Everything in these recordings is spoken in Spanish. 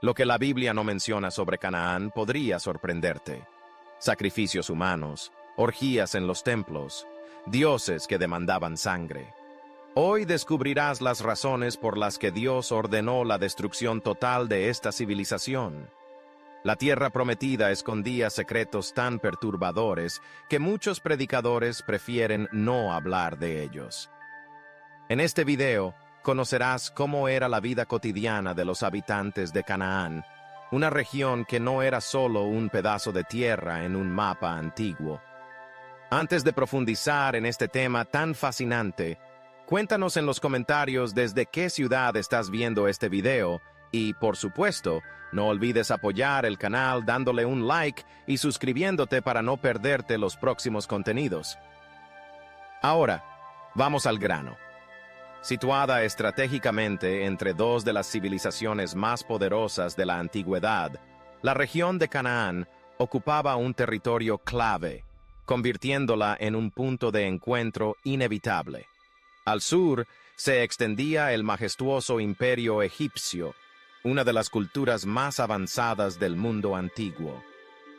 Lo que la Biblia no menciona sobre Canaán podría sorprenderte. Sacrificios humanos, orgías en los templos, dioses que demandaban sangre. Hoy descubrirás las razones por las que Dios ordenó la destrucción total de esta civilización. La tierra prometida escondía secretos tan perturbadores que muchos predicadores prefieren no hablar de ellos. En este video, conocerás cómo era la vida cotidiana de los habitantes de Canaán, una región que no era solo un pedazo de tierra en un mapa antiguo. Antes de profundizar en este tema tan fascinante, cuéntanos en los comentarios desde qué ciudad estás viendo este video y, por supuesto, no olvides apoyar el canal dándole un like y suscribiéndote para no perderte los próximos contenidos. Ahora, vamos al grano. Situada estratégicamente entre dos de las civilizaciones más poderosas de la antigüedad, la región de Canaán ocupaba un territorio clave, convirtiéndola en un punto de encuentro inevitable. Al sur se extendía el majestuoso imperio egipcio, una de las culturas más avanzadas del mundo antiguo.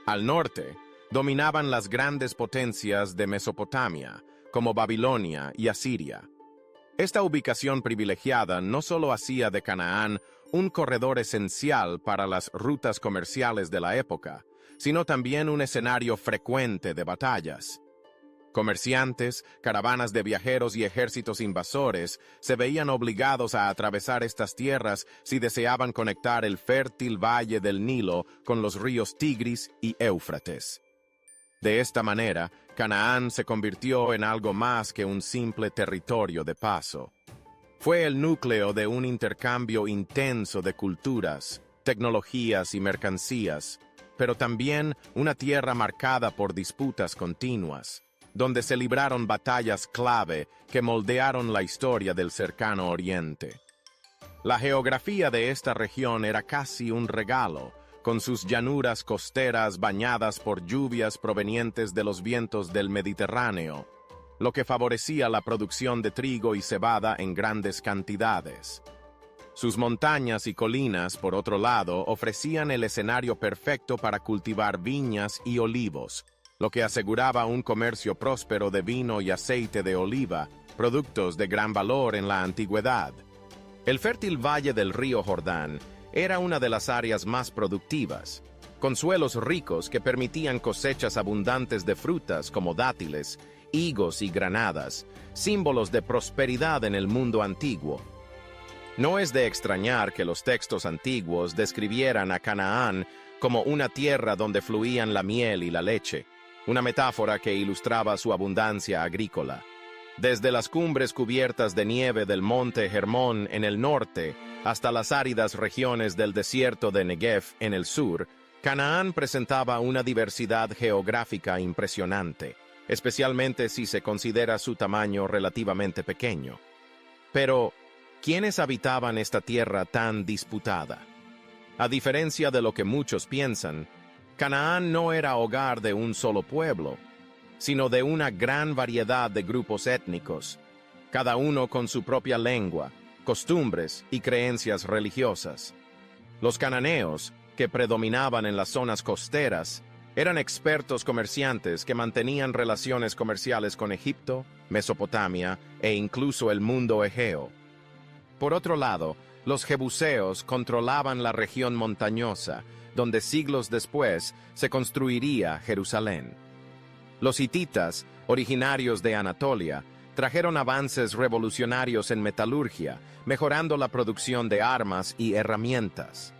Al norte, dominaban las grandes potencias de Mesopotamia, como Babilonia y Asiria. Esta ubicación privilegiada no solo hacía de Canaán un corredor esencial para las rutas comerciales de la época, sino también un escenario frecuente de batallas. Comerciantes, caravanas de viajeros y ejércitos invasores se veían obligados a atravesar estas tierras si deseaban conectar el fértil valle del Nilo con los ríos Tigris y Éufrates. De esta manera, Canaán se convirtió en algo más que un simple territorio de paso. Fue el núcleo de un intercambio intenso de culturas, tecnologías y mercancías, pero también una tierra marcada por disputas continuas, donde se libraron batallas clave que moldearon la historia del cercano Oriente. La geografía de esta región era casi un regalo, con sus llanuras costeras bañadas por lluvias provenientes de los vientos del Mediterráneo, lo que favorecía la producción de trigo y cebada en grandes cantidades. Sus montañas y colinas, por otro lado, ofrecían el escenario perfecto para cultivar viñas y olivos, lo que aseguraba un comercio próspero de vino y aceite de oliva, productos de gran valor en la antigüedad. El fértil valle del río Jordán era una de las áreas más productivas, con suelos ricos que permitían cosechas abundantes de frutas como dátiles, higos y granadas, símbolos de prosperidad en el mundo antiguo. No es de extrañar que los textos antiguos describieran a Canaán como una tierra donde fluían la miel y la leche, una metáfora que ilustraba su abundancia agrícola. Desde las cumbres cubiertas de nieve del monte Hermón en el norte hasta las áridas regiones del desierto de Negev en el sur, Canaán presentaba una diversidad geográfica impresionante, especialmente si se considera su tamaño relativamente pequeño. Pero, ¿quiénes habitaban esta tierra tan disputada? A diferencia de lo que muchos piensan, Canaán no era hogar de un solo pueblo, sino de una gran variedad de grupos étnicos, cada uno con su propia lengua, costumbres y creencias religiosas. Los cananeos, que predominaban en las zonas costeras, eran expertos comerciantes que mantenían relaciones comerciales con Egipto, Mesopotamia e incluso el mundo egeo. Por otro lado, los jebuseos controlaban la región montañosa, donde siglos después se construiría Jerusalén. Los hititas, originarios de Anatolia, trajeron avances revolucionarios en metalurgia, mejorando la producción de armas y herramientas.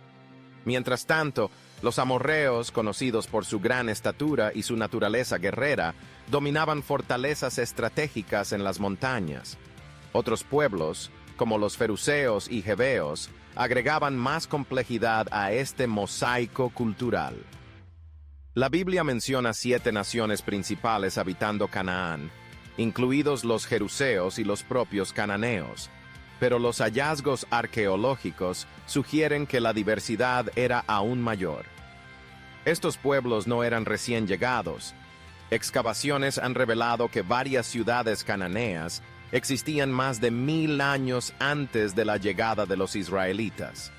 Mientras tanto, los amorreos, conocidos por su gran estatura y su naturaleza guerrera, dominaban fortalezas estratégicas en las montañas. Otros pueblos, como los feruseos y jebeos, agregaban más complejidad a este mosaico cultural. La Biblia menciona 7 naciones principales habitando Canaán, incluidos los jeruseos y los propios cananeos, pero los hallazgos arqueológicos sugieren que la diversidad era aún mayor. Estos pueblos no eran recién llegados. Excavaciones han revelado que varias ciudades cananeas existían más de 1000 años antes de la llegada de los israelitas.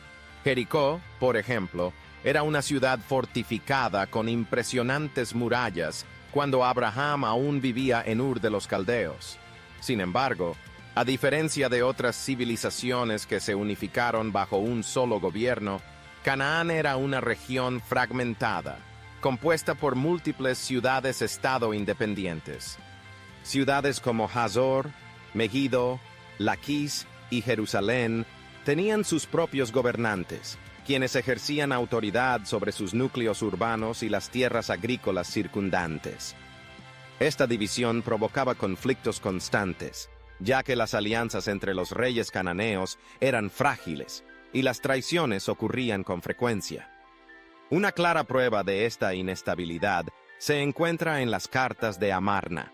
Jericó, por ejemplo, era una ciudad fortificada con impresionantes murallas cuando Abraham aún vivía en Ur de los Caldeos. Sin embargo, a diferencia de otras civilizaciones que se unificaron bajo un solo gobierno, Canaán era una región fragmentada, compuesta por múltiples ciudades-estado independientes. Ciudades como Hazor, Megiddo, Laquis y Jerusalén tenían sus propios gobernantes, quienes ejercían autoridad sobre sus núcleos urbanos y las tierras agrícolas circundantes. Esta división provocaba conflictos constantes, ya que las alianzas entre los reyes cananeos eran frágiles y las traiciones ocurrían con frecuencia. Una clara prueba de esta inestabilidad se encuentra en las cartas de Amarna,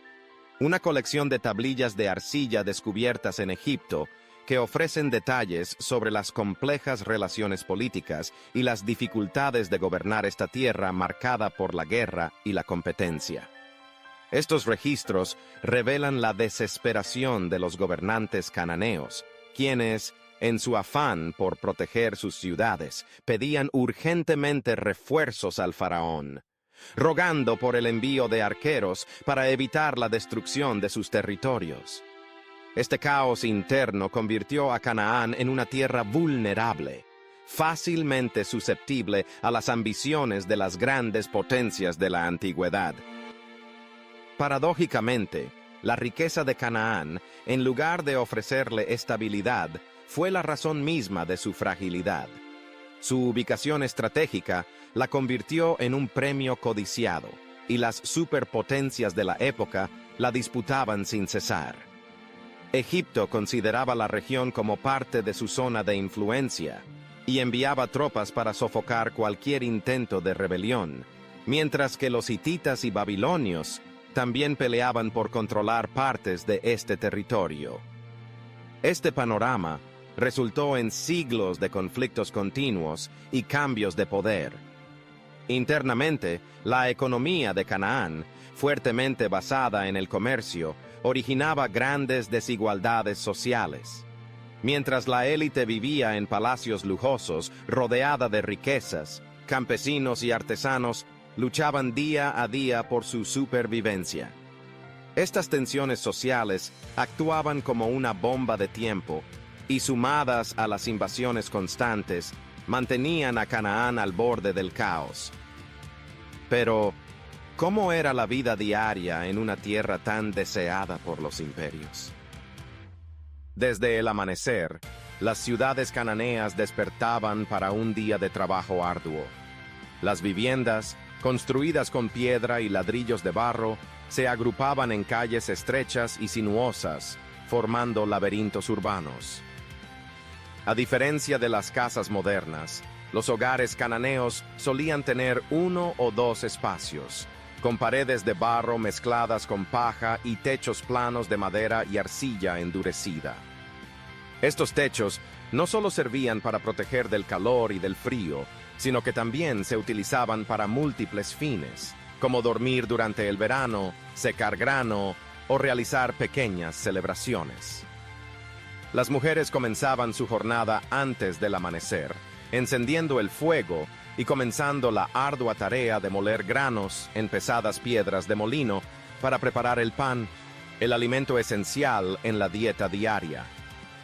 una colección de tablillas de arcilla descubiertas en Egipto que ofrecen detalles sobre las complejas relaciones políticas y las dificultades de gobernar esta tierra marcada por la guerra y la competencia. Estos registros revelan la desesperación de los gobernantes cananeos, quienes, en su afán por proteger sus ciudades, pedían urgentemente refuerzos al faraón, rogando por el envío de arqueros para evitar la destrucción de sus territorios. Este caos interno convirtió a Canaán en una tierra vulnerable, fácilmente susceptible a las ambiciones de las grandes potencias de la antigüedad. Paradójicamente, la riqueza de Canaán, en lugar de ofrecerle estabilidad, fue la razón misma de su fragilidad. Su ubicación estratégica la convirtió en un premio codiciado, y las superpotencias de la época la disputaban sin cesar. Egipto consideraba la región como parte de su zona de influencia, y enviaba tropas para sofocar cualquier intento de rebelión, mientras que los hititas y babilonios también peleaban por controlar partes de este territorio. Este panorama resultó en siglos de conflictos continuos y cambios de poder. Internamente, la economía de Canaán, fuertemente basada en el comercio, originaba grandes desigualdades sociales. Mientras la élite vivía en palacios lujosos, rodeada de riquezas, campesinos y artesanos luchaban día a día por su supervivencia. Estas tensiones sociales actuaban como una bomba de tiempo y, sumadas a las invasiones constantes, mantenían a Canaán al borde del caos. Pero, ¿cómo era la vida diaria en una tierra tan deseada por los imperios? Desde el amanecer, las ciudades cananeas despertaban para un día de trabajo arduo. Las viviendas, construidas con piedra y ladrillos de barro, se agrupaban en calles estrechas y sinuosas, formando laberintos urbanos. A diferencia de las casas modernas, los hogares cananeos solían tener 1 o 2 espacios, con paredes de barro mezcladas con paja y techos planos de madera y arcilla endurecida. Estos techos no solo servían para proteger del calor y del frío, sino que también se utilizaban para múltiples fines, como dormir durante el verano, secar grano o realizar pequeñas celebraciones. Las mujeres comenzaban su jornada antes del amanecer, encendiendo el fuego y comenzando la ardua tarea de moler granos en pesadas piedras de molino para preparar el pan, el alimento esencial en la dieta diaria.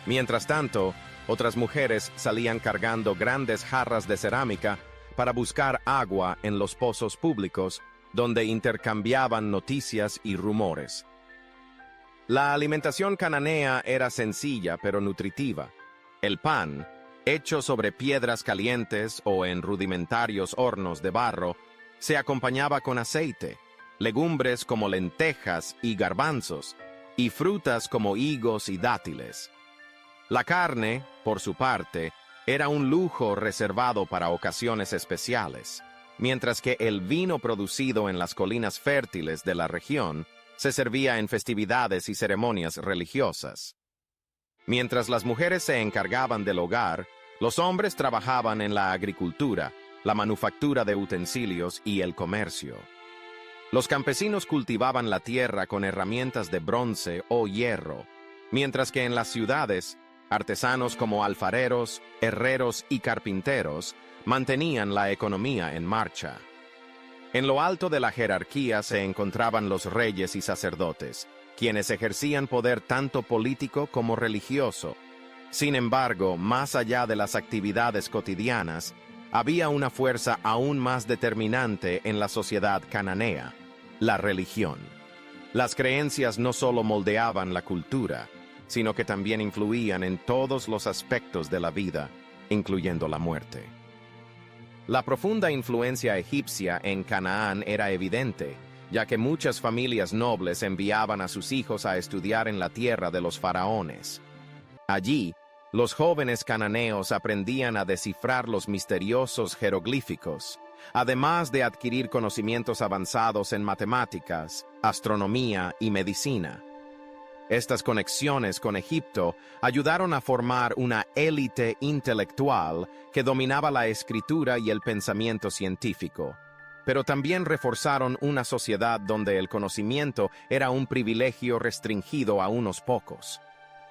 Mientras tanto, otras mujeres salían cargando grandes jarras de cerámica para buscar agua en los pozos públicos, donde intercambiaban noticias y rumores. La alimentación cananea era sencilla pero nutritiva. El pan, hecho sobre piedras calientes o en rudimentarios hornos de barro, se acompañaba con aceite, legumbres como lentejas y garbanzos, y frutas como higos y dátiles. La carne, por su parte, era un lujo reservado para ocasiones especiales, mientras que el vino producido en las colinas fértiles de la región se servía en festividades y ceremonias religiosas. Mientras las mujeres se encargaban del hogar, los hombres trabajaban en la agricultura, la manufactura de utensilios y el comercio. Los campesinos cultivaban la tierra con herramientas de bronce o hierro, mientras que en las ciudades Artesanos como alfareros, herreros y carpinteros mantenían la economía en marcha. En lo alto de la jerarquía se encontraban los reyes y sacerdotes, quienes ejercían poder tanto político como religioso. Sin embargo, más allá de las actividades cotidianas, había una fuerza aún más determinante en la sociedad cananea: la religión. Las creencias no solo moldeaban la cultura, sino que también influían en todos los aspectos de la vida, incluyendo la muerte. La profunda influencia egipcia en Canaán era evidente, ya que muchas familias nobles enviaban a sus hijos a estudiar en la tierra de los faraones. Allí, los jóvenes cananeos aprendían a descifrar los misteriosos jeroglíficos, además de adquirir conocimientos avanzados en matemáticas, astronomía y medicina. Estas conexiones con Egipto ayudaron a formar una élite intelectual que dominaba la escritura y el pensamiento científico, pero también reforzaron una sociedad donde el conocimiento era un privilegio restringido a unos pocos.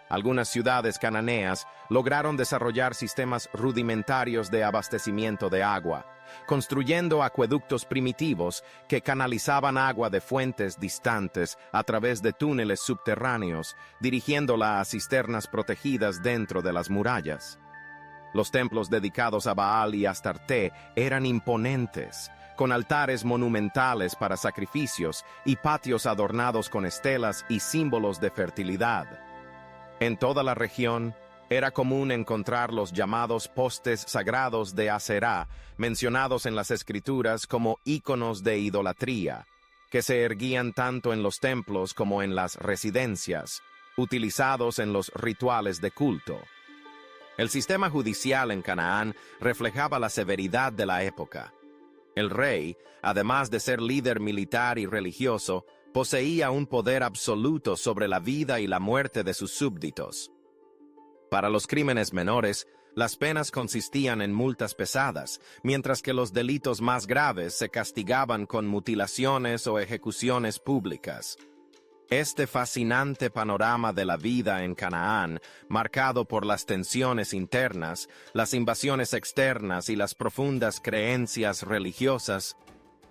Algunas ciudades cananeas lograron desarrollar sistemas rudimentarios de abastecimiento de agua, construyendo acueductos primitivos que canalizaban agua de fuentes distantes a través de túneles subterráneos, dirigiéndola a cisternas protegidas dentro de las murallas. Los templos dedicados a Baal y Astarte eran imponentes, con altares monumentales para sacrificios y patios adornados con estelas y símbolos de fertilidad. En toda la región, era común encontrar los llamados postes sagrados de Aserá, mencionados en las escrituras como íconos de idolatría, que se erguían tanto en los templos como en las residencias, utilizados en los rituales de culto. El sistema judicial en Canaán reflejaba la severidad de la época. El rey, además de ser líder militar y religioso, poseía un poder absoluto sobre la vida y la muerte de sus súbditos. Para los crímenes menores, las penas consistían en multas pesadas, mientras que los delitos más graves se castigaban con mutilaciones o ejecuciones públicas. Este fascinante panorama de la vida en Canaán, marcado por las tensiones internas, las invasiones externas y las profundas creencias religiosas,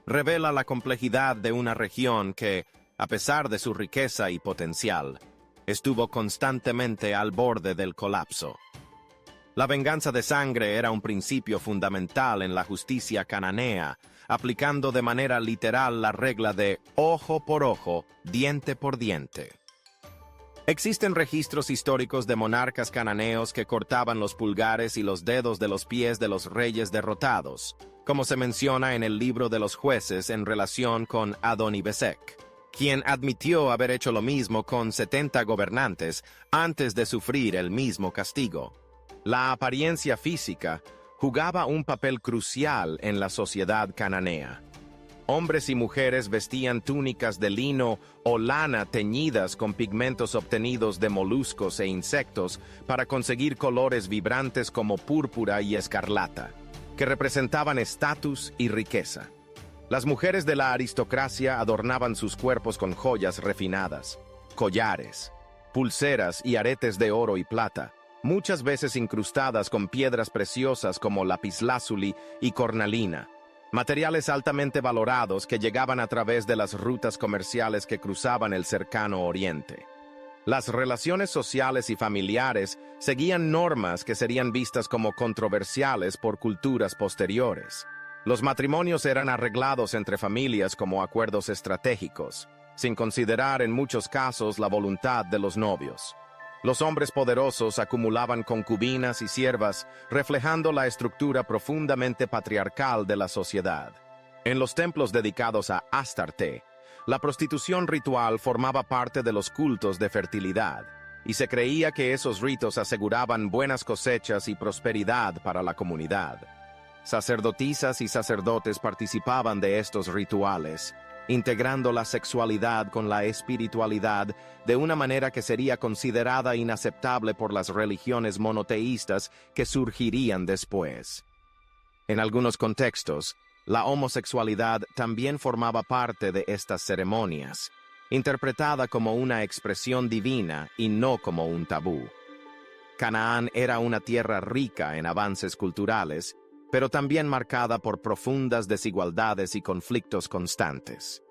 revela la complejidad de una región que, a pesar de su riqueza y potencial, estuvo constantemente al borde del colapso. La venganza de sangre era un principio fundamental en la justicia cananea, aplicando de manera literal la regla de ojo por ojo, diente por diente. Existen registros históricos de monarcas cananeos que cortaban los pulgares y los dedos de los pies de los reyes derrotados, como se menciona en el libro de los jueces en relación con Adonibesec, quien admitió haber hecho lo mismo con 70 gobernantes antes de sufrir el mismo castigo. La apariencia física jugaba un papel crucial en la sociedad cananea. Hombres y mujeres vestían túnicas de lino o lana teñidas con pigmentos obtenidos de moluscos e insectos para conseguir colores vibrantes como púrpura y escarlata, que representaban estatus y riqueza. Las mujeres de la aristocracia adornaban sus cuerpos con joyas refinadas, collares, pulseras y aretes de oro y plata, muchas veces incrustadas con piedras preciosas como lapislázuli y cornalina, materiales altamente valorados que llegaban a través de las rutas comerciales que cruzaban el cercano oriente. Las relaciones sociales y familiares seguían normas que serían vistas como controversiales por culturas posteriores. Los matrimonios eran arreglados entre familias como acuerdos estratégicos, sin considerar en muchos casos la voluntad de los novios. Los hombres poderosos acumulaban concubinas y siervas, reflejando la estructura profundamente patriarcal de la sociedad. En los templos dedicados a Astarte, la prostitución ritual formaba parte de los cultos de fertilidad, y se creía que esos ritos aseguraban buenas cosechas y prosperidad para la comunidad. Sacerdotisas y sacerdotes participaban de estos rituales, integrando la sexualidad con la espiritualidad de una manera que sería considerada inaceptable por las religiones monoteístas que surgirían después. En algunos contextos, la homosexualidad también formaba parte de estas ceremonias, interpretada como una expresión divina y no como un tabú. Canaán era una tierra rica en avances culturales, pero también marcada por profundas desigualdades y conflictos constantes.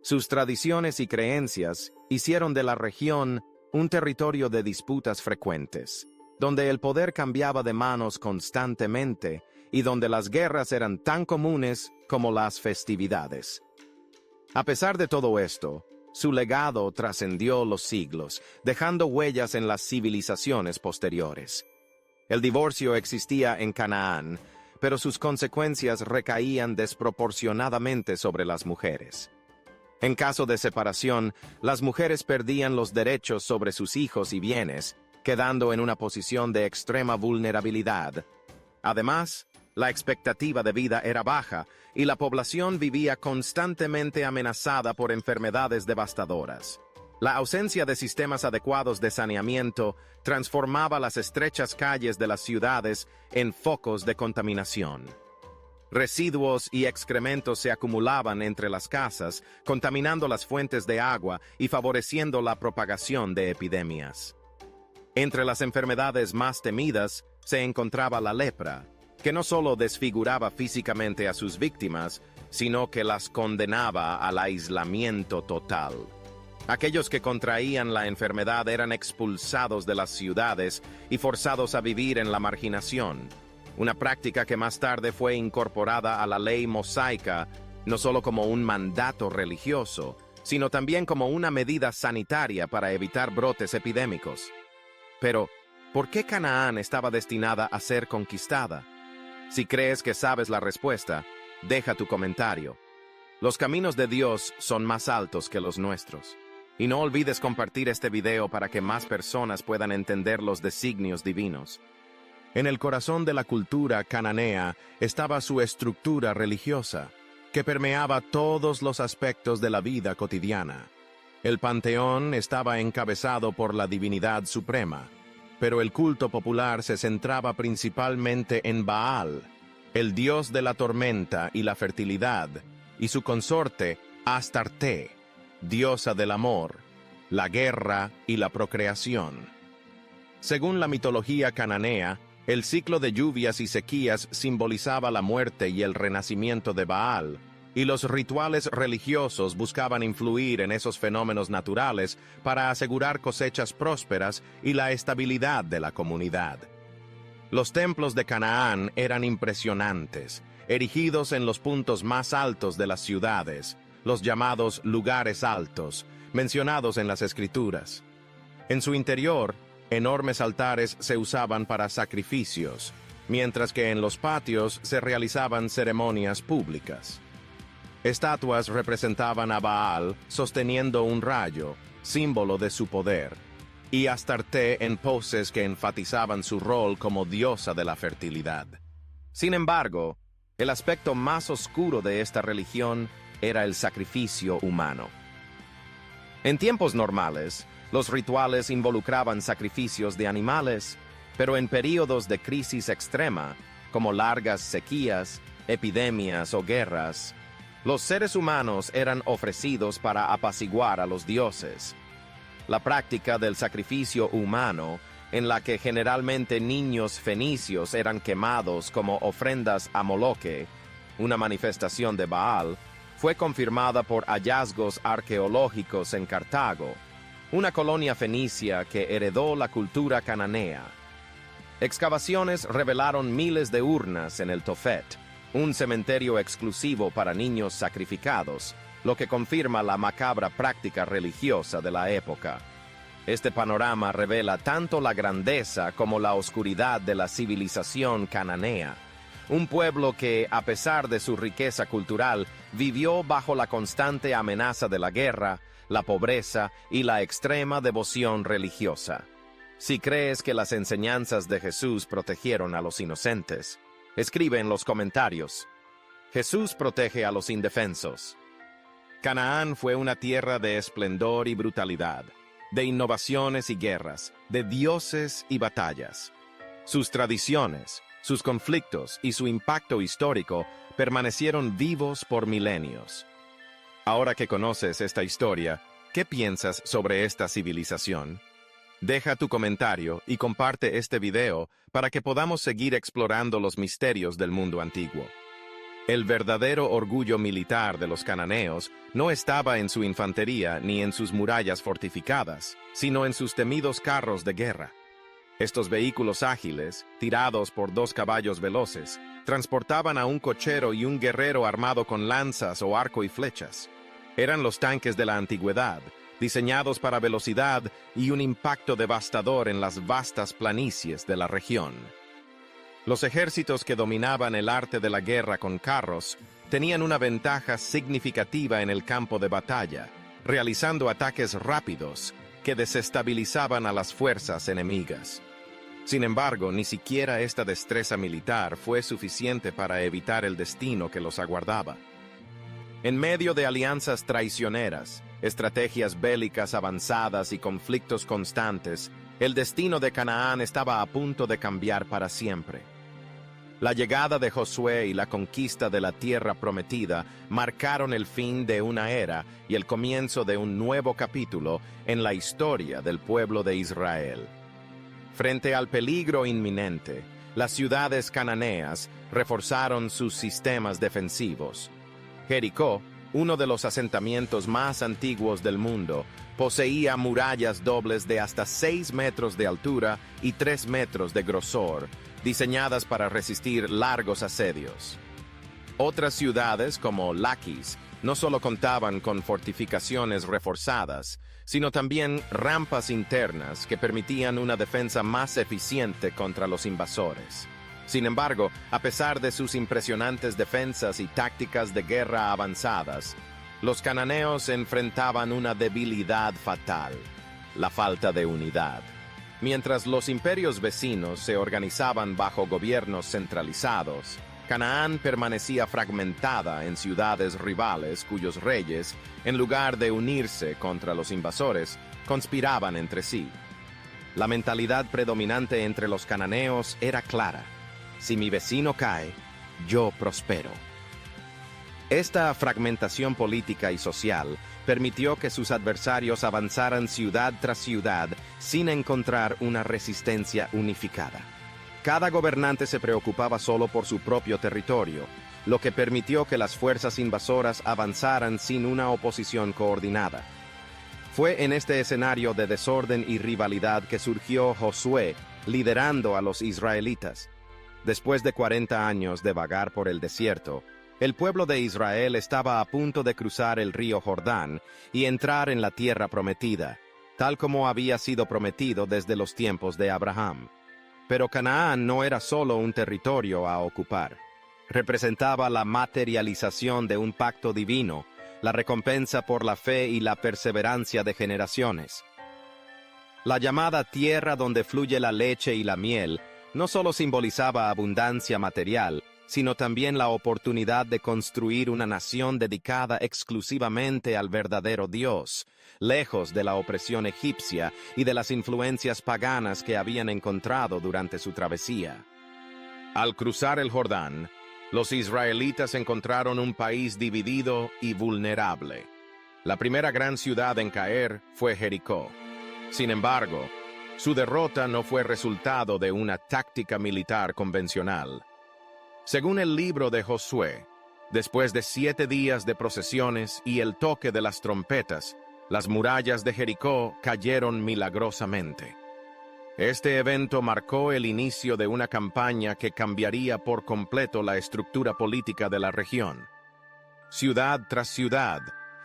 Sus tradiciones y creencias hicieron de la región un territorio de disputas frecuentes, donde el poder cambiaba de manos constantemente y donde las guerras eran tan comunes como las festividades. A pesar de todo esto, su legado trascendió los siglos, dejando huellas en las civilizaciones posteriores. El divorcio existía en Canaán, pero sus consecuencias recaían desproporcionadamente sobre las mujeres. En caso de separación, las mujeres perdían los derechos sobre sus hijos y bienes, quedando en una posición de extrema vulnerabilidad. Además, la expectativa de vida era baja y la población vivía constantemente amenazada por enfermedades devastadoras. La ausencia de sistemas adecuados de saneamiento transformaba las estrechas calles de las ciudades en focos de contaminación. Residuos y excrementos se acumulaban entre las casas, contaminando las fuentes de agua y favoreciendo la propagación de epidemias. Entre las enfermedades más temidas se encontraba la lepra, que no solo desfiguraba físicamente a sus víctimas, sino que las condenaba al aislamiento total. Aquellos que contraían la enfermedad eran expulsados de las ciudades y forzados a vivir en la marginación, una práctica que más tarde fue incorporada a la ley mosaica, no solo como un mandato religioso, sino también como una medida sanitaria para evitar brotes epidémicos. Pero, ¿por qué Canaán estaba destinada a ser conquistada? Si crees que sabes la respuesta, deja tu comentario. Los caminos de Dios son más altos que los nuestros. Y no olvides compartir este video para que más personas puedan entender los designios divinos. En el corazón de la cultura cananea estaba su estructura religiosa, que permeaba todos los aspectos de la vida cotidiana. El panteón estaba encabezado por la divinidad suprema, pero el culto popular se centraba principalmente en Baal, el dios de la tormenta y la fertilidad, y su consorte Astarte, diosa del amor, la guerra y la procreación. Según la mitología cananea, el ciclo de lluvias y sequías simbolizaba la muerte y el renacimiento de Baal, y los rituales religiosos buscaban influir en esos fenómenos naturales para asegurar cosechas prósperas y la estabilidad de la comunidad. Los templos de Canaán eran impresionantes, erigidos en los puntos más altos de las ciudades, los llamados lugares altos, mencionados en las Escrituras. En su interior, enormes altares se usaban para sacrificios, mientras que en los patios se realizaban ceremonias públicas. Estatuas representaban a Baal sosteniendo un rayo, símbolo de su poder, y Astarte en poses que enfatizaban su rol como diosa de la fertilidad. Sin embargo, el aspecto más oscuro de esta religión era el sacrificio humano. En tiempos normales, los rituales involucraban sacrificios de animales, pero en períodos de crisis extrema, como largas sequías, epidemias o guerras, los seres humanos eran ofrecidos para apaciguar a los dioses. La práctica del sacrificio humano, en la que generalmente niños fenicios eran quemados como ofrendas a Moloque, una manifestación de Baal, fue confirmada por hallazgos arqueológicos en Cartago, una colonia fenicia que heredó la cultura cananea. Excavaciones revelaron miles de urnas en el Tophet, un cementerio exclusivo para niños sacrificados, lo que confirma la macabra práctica religiosa de la época. Este panorama revela tanto la grandeza como la oscuridad de la civilización cananea, un pueblo que, a pesar de su riqueza cultural, vivió bajo la constante amenaza de la guerra, la pobreza y la extrema devoción religiosa. Si crees que las enseñanzas de Jesús protegieron a los inocentes, escribe en los comentarios: Jesús protege a los indefensos. Canaán fue una tierra de esplendor y brutalidad, de innovaciones y guerras, de dioses y batallas. Sus tradiciones, sus conflictos y su impacto histórico permanecieron vivos por milenios. Ahora que conoces esta historia, ¿qué piensas sobre esta civilización? Deja tu comentario y comparte este video para que podamos seguir explorando los misterios del mundo antiguo. El verdadero orgullo militar de los cananeos no estaba en su infantería ni en sus murallas fortificadas, sino en sus temidos carros de guerra. Estos vehículos ágiles, tirados por 2 caballos veloces, transportaban a un cochero y un guerrero armado con lanzas o arco y flechas. Eran los tanques de la antigüedad, diseñados para velocidad y un impacto devastador en las vastas planicies de la región. Los ejércitos que dominaban el arte de la guerra con carros tenían una ventaja significativa en el campo de batalla, realizando ataques rápidos que desestabilizaban a las fuerzas enemigas. Sin embargo, ni siquiera esta destreza militar fue suficiente para evitar el destino que los aguardaba. En medio de alianzas traicioneras, estrategias bélicas avanzadas y conflictos constantes, el destino de Canaán estaba a punto de cambiar para siempre. La llegada de Josué y la conquista de la tierra prometida marcaron el fin de una era y el comienzo de un nuevo capítulo en la historia del pueblo de Israel. Frente al peligro inminente, las ciudades cananeas reforzaron sus sistemas defensivos. Jericó, uno de los asentamientos más antiguos del mundo, poseía murallas dobles de hasta 6 metros de altura y 3 metros de grosor, diseñadas para resistir largos asedios. Otras ciudades, como Laquis, no solo contaban con fortificaciones reforzadas, sino también rampas internas que permitían una defensa más eficiente contra los invasores. Sin embargo, a pesar de sus impresionantes defensas y tácticas de guerra avanzadas, los cananeos enfrentaban una debilidad fatal: la falta de unidad. Mientras los imperios vecinos se organizaban bajo gobiernos centralizados, Canaán permanecía fragmentada en ciudades rivales cuyos reyes, en lugar de unirse contra los invasores, conspiraban entre sí. La mentalidad predominante entre los cananeos era clara: si mi vecino cae, yo prospero. Esta fragmentación política y social permitió que sus adversarios avanzaran ciudad tras ciudad sin encontrar una resistencia unificada. Cada gobernante se preocupaba solo por su propio territorio, lo que permitió que las fuerzas invasoras avanzaran sin una oposición coordinada. Fue en este escenario de desorden y rivalidad que surgió Josué, liderando a los israelitas. Después de 40 años de vagar por el desierto, el pueblo de Israel estaba a punto de cruzar el río Jordán y entrar en la tierra prometida, tal como había sido prometido desde los tiempos de Abraham. Pero Canaán no era solo un territorio a ocupar. Representaba la materialización de un pacto divino, la recompensa por la fe y la perseverancia de generaciones. La llamada tierra donde fluye la leche y la miel no solo simbolizaba abundancia material, sino también la oportunidad de construir una nación dedicada exclusivamente al verdadero Dios, lejos de la opresión egipcia y de las influencias paganas que habían encontrado durante su travesía. Al cruzar el Jordán, los israelitas encontraron un país dividido y vulnerable. La primera gran ciudad en caer fue Jericó. Sin embargo, su derrota no fue resultado de una táctica militar convencional. Según el libro de Josué, después de 7 días de procesiones y el toque de las trompetas, las murallas de Jericó cayeron milagrosamente. Este evento marcó el inicio de una campaña que cambiaría por completo la estructura política de la región. Ciudad tras ciudad,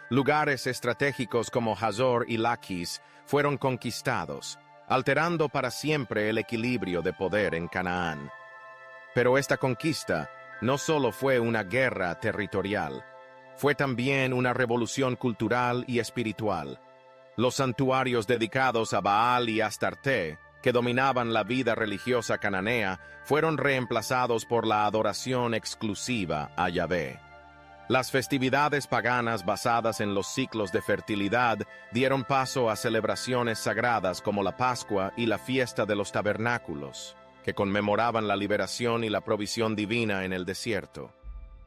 lugares estratégicos como Hazor y Laquis fueron conquistados, alterando para siempre el equilibrio de poder en Canaán. Pero esta conquista no solo fue una guerra territorial, fue también una revolución cultural y espiritual. Los santuarios dedicados a Baal y Astarte, que dominaban la vida religiosa cananea, fueron reemplazados por la adoración exclusiva a Yahvé. Las festividades paganas basadas en los ciclos de fertilidad dieron paso a celebraciones sagradas como la Pascua y la fiesta de los tabernáculos, que conmemoraban la liberación y la provisión divina en el desierto.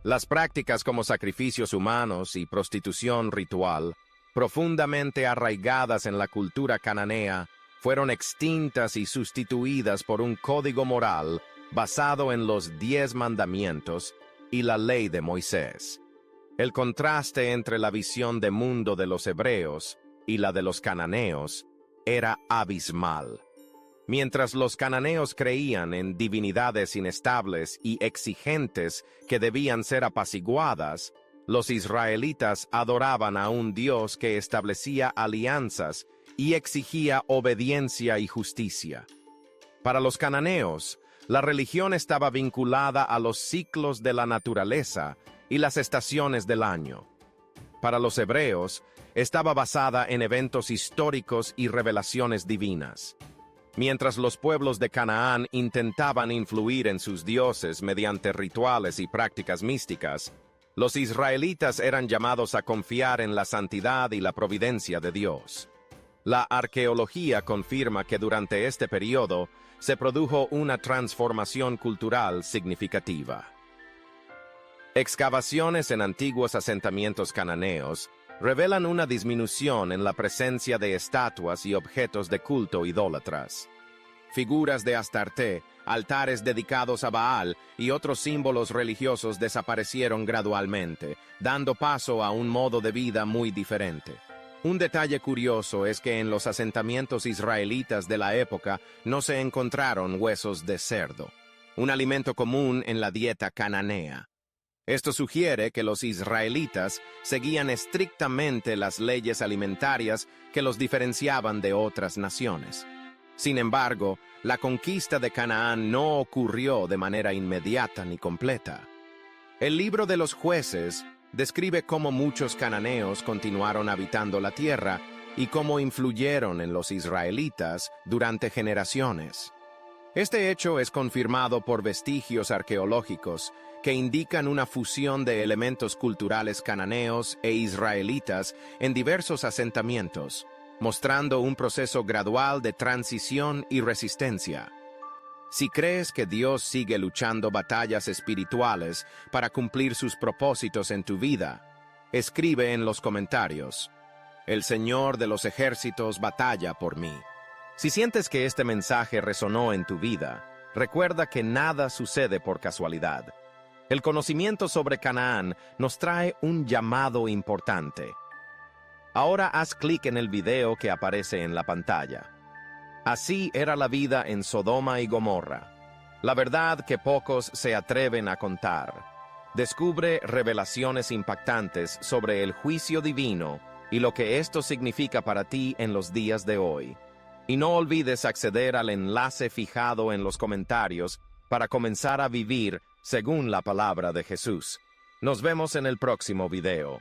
Las prácticas como sacrificios humanos y prostitución ritual, profundamente arraigadas en la cultura cananea, fueron extintas y sustituidas por un código moral basado en los 10 mandamientos y la ley de Moisés. El contraste entre la visión de mundo de los hebreos y la de los cananeos era abismal. Mientras los cananeos creían en divinidades inestables y exigentes que debían ser apaciguadas, los israelitas adoraban a un Dios que establecía alianzas y exigía obediencia y justicia. Para los cananeos, la religión estaba vinculada a los ciclos de la naturaleza y las estaciones del año. Para los hebreos, estaba basada en eventos históricos y revelaciones divinas. Mientras los pueblos de Canaán intentaban influir en sus dioses mediante rituales y prácticas místicas, los israelitas eran llamados a confiar en la santidad y la providencia de Dios. La arqueología confirma que durante este periodo se produjo una transformación cultural significativa. Excavaciones en antiguos asentamientos cananeos revelan una disminución en la presencia de estatuas y objetos de culto idólatras. Figuras de Astarte, altares dedicados a Baal y otros símbolos religiosos desaparecieron gradualmente, dando paso a un modo de vida muy diferente. Un detalle curioso es que en los asentamientos israelitas de la época no se encontraron huesos de cerdo, un alimento común en la dieta cananea. Esto sugiere que los israelitas seguían estrictamente las leyes alimentarias que los diferenciaban de otras naciones. Sin embargo, la conquista de Canaán no ocurrió de manera inmediata ni completa. El libro de los Jueces describe cómo muchos cananeos continuaron habitando la tierra y cómo influyeron en los israelitas durante generaciones. Este hecho es confirmado por vestigios arqueológicos que indican una fusión de elementos culturales cananeos e israelitas en diversos asentamientos, mostrando un proceso gradual de transición y resistencia. Si crees que Dios sigue luchando batallas espirituales para cumplir sus propósitos en tu vida, escribe en los comentarios: El Señor de los ejércitos batalla por mí. Si sientes que este mensaje resonó en tu vida, recuerda que nada sucede por casualidad. El conocimiento sobre Canaán nos trae un llamado importante. Ahora haz clic en el video que aparece en la pantalla. Así era la vida en Sodoma y Gomorra. La verdad que pocos se atreven a contar. Descubre revelaciones impactantes sobre el juicio divino y lo que esto significa para ti en los días de hoy. Y no olvides acceder al enlace fijado en los comentarios para comenzar a vivir según la palabra de Jesús. Nos vemos en el próximo video.